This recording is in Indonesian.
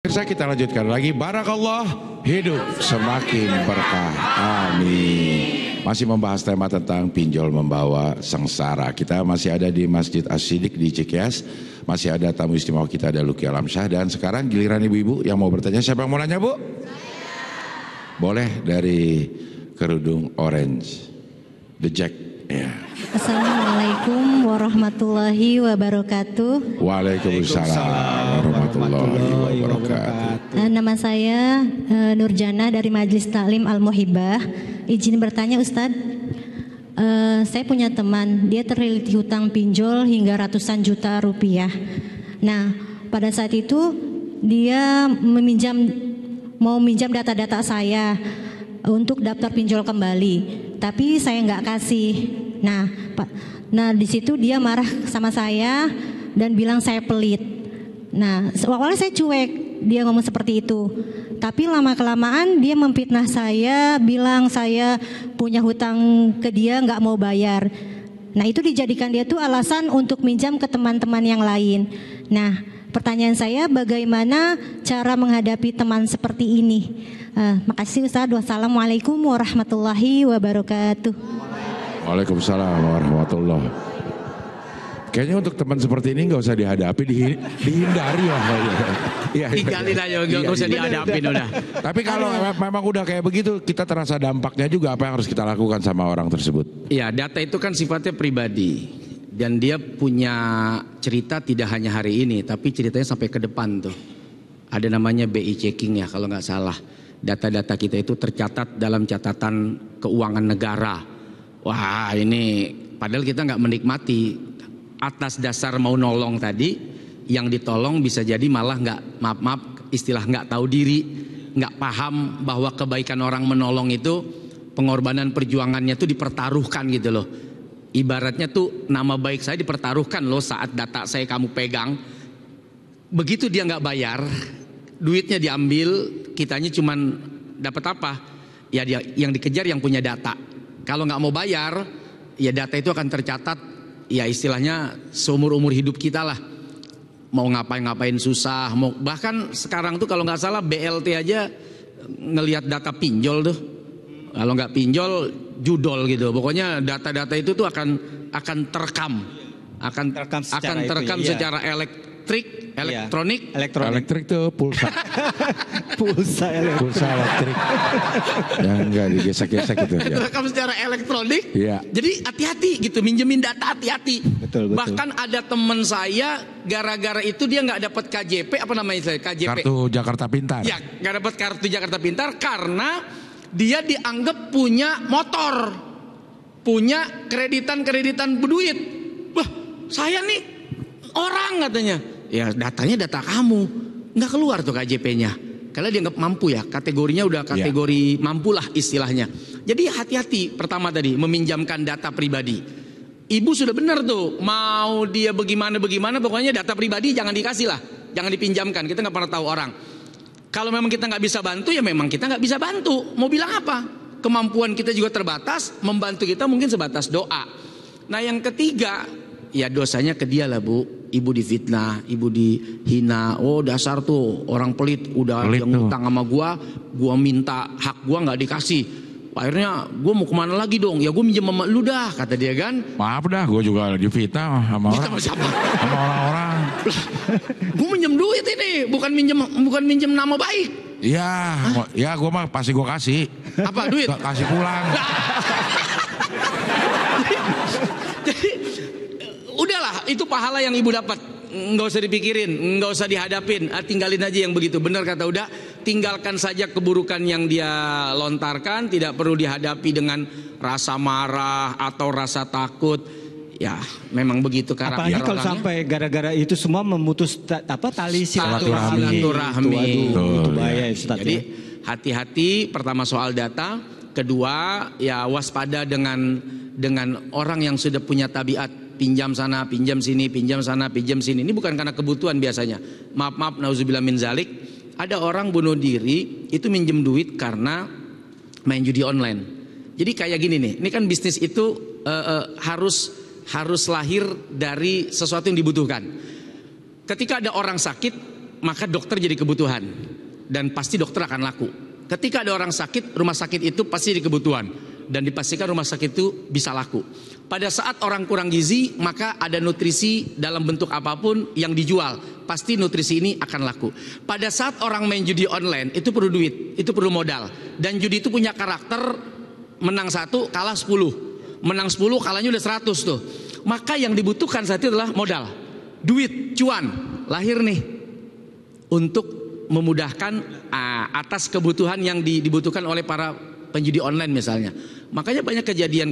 Pemirsa, kita lanjutkan lagi. Barakallah, hidup semakin berkah. Amin. Masih membahas tema tentang pinjol membawa sengsara. Kita masih ada di Masjid As-Siddiq di Cikeas. Masih ada tamu istimewa kita, ada Luki Alamsyah. Dan sekarang giliran ibu-ibu yang mau bertanya. Siapa yang mau nanya, Bu? Boleh dari kerudung orange, The Jack. Ya. Assalamualaikum warahmatullahi wabarakatuh. Waalaikumsalam warahmatullahi wabarakatuh. Nama saya Nurjana dari Majelis Taklim Al-Muhibbah. Izin bertanya, Ustadz. Saya punya teman, dia terlilit hutang pinjol hingga ratusan juta rupiah. Nah, pada saat itu dia mau minjam data-data saya untuk daftar pinjol kembali, tapi saya nggak kasih. Nah di situ dia marah sama saya dan bilang saya pelit. Nah awalnya saya cuek, dia ngomong seperti itu. Tapi lama kelamaan dia memfitnah saya, bilang saya punya hutang ke dia nggak mau bayar. Nah itu dijadikan dia tuh alasan untuk minjam ke teman-teman yang lain. Nah pertanyaan saya, bagaimana cara menghadapi teman seperti ini? Makasih Ustadz. Wassalamualaikum warahmatullahi wabarakatuh. Waalaikumsalam warahmatullahi. Kayaknya untuk teman seperti ini nggak usah dihadapi, dihindari lah. Ya, tinggalin aja, nggak usah dihadapin udah. Tapi kalau memang udah kayak begitu, kita terasa dampaknya juga, apa yang harus kita lakukan sama orang tersebut? Ya, data itu kan sifatnya pribadi. Dan dia punya cerita tidak hanya hari ini, tapi ceritanya sampai ke depan tuh. Ada namanya BI checking ya kalau nggak salah. Data-data kita itu tercatat dalam catatan keuangan negara. Wah ini padahal kita nggak menikmati. Atas dasar mau nolong tadi, yang ditolong bisa jadi malah nggak, istilah nggak tahu diri, nggak paham bahwa kebaikan orang menolong itu, pengorbanan perjuangannya tuh dipertaruhkan gitu loh. Ibaratnya tuh nama baik saya dipertaruhkan loh saat data saya kamu pegang. Begitu dia nggak bayar, duitnya diambil, kitanya cuman dapat apa? Ya dia yang dikejar yang punya data. Kalau nggak mau bayar, ya data itu akan tercatat. Ya istilahnya seumur-umur hidup kita lah. Mau ngapain-ngapain susah. Bahkan sekarang tuh kalau nggak salah BLT aja ngelihat data pinjol tuh. Kalau nggak pinjol judol gitu. Pokoknya data-data itu tuh akan terekam, akan terekam secara elektronik. Elektrik tuh pulsa. Pulsa elektrik. Yang enggak digesek-gesek itu ya. Terekam secara elektronik. Iya. Jadi hati-hati gitu, minjemin data hati-hati. Betul. Bahkan ada teman saya gara-gara itu dia nggak dapat KJP, apa namanya saya? KJP. Kartu Jakarta Pintar. Ya, nggak dapat kartu Jakarta Pintar karena dia dianggap punya motor, punya kreditan berduit. Wah, saya nih orang katanya. Ya datanya data kamu, nggak keluar tuh KJP-nya. Karena dianggap mampu ya, kategorinya udah kategori mampu lah istilahnya. Jadi hati-hati pertama tadi meminjamkan data pribadi. Ibu sudah benar tuh, mau dia bagaimana pokoknya data pribadi jangan dikasih lah, jangan dipinjamkan. Kita nggak pernah tahu orang. Kalau memang kita nggak bisa bantu ya memang kita nggak bisa bantu. Mau bilang apa? Kemampuan kita juga terbatas, membantu kita mungkin sebatas doa. Nah yang ketiga, ya dosanya ke dia lah Bu. Ibu difitnah, ibu dihina. Oh dasar tuh orang pelit, udah pelit yang utang sama gua minta hak gua nggak dikasih. Akhirnya gua mau kemana lagi dong? Ya gua minjem sama lu dah, kata dia kan. Maaf dah, gua juga difitnah sama orang. Sama siapa? Sama orang-orang. Gua minjem duit ini, bukan minjem nama baik. Iya, ya gua mah pasti gua kasih. Apa duit? Kasih pulang. Jadi udahlah, itu pahala yang ibu dapat, nggak usah dipikirin, nggak usah dihadapin, tinggalin aja yang begitu. Benar kata udah, tinggalkan saja keburukan yang dia lontarkan, tidak perlu dihadapi dengan rasa marah atau rasa takut. Ya memang begitu karakter orangnya. Apalagi kalau sampai gara-gara itu semua memutus tali silaturahmi. Itu bahaya, jadi hati-hati pertama soal data, kedua ya waspada dengan orang yang sudah punya tabiat pinjam sana, pinjam sini, pinjam sana, pinjam sini. Ini bukan karena kebutuhan biasanya. Maaf, nauzubillah min zalik. Ada orang bunuh diri itu minjem duit karena main judi online. Jadi kayak gini nih. Ini kan bisnis itu harus lahir dari sesuatu yang dibutuhkan. Ketika ada orang sakit, maka dokter jadi kebutuhan. Dan pasti dokter akan laku. Ketika ada orang sakit, rumah sakit itu pasti jadi kebutuhan. Dan dipastikan rumah sakit itu bisa laku. Pada saat orang kurang gizi, maka ada nutrisi dalam bentuk apapun yang dijual. Pasti nutrisi ini akan laku. Pada saat orang main judi online, itu perlu duit, itu perlu modal. Dan judi itu punya karakter menang 1, kalah 10. Menang 10, kalahnya udah 100 tuh. Maka yang dibutuhkan saat itu adalah modal. Duit, cuan, lahir nih. Untuk memudahkan atas kebutuhan yang dibutuhkan oleh para penjudi online misalnya. Makanya banyak kejadian-kejadian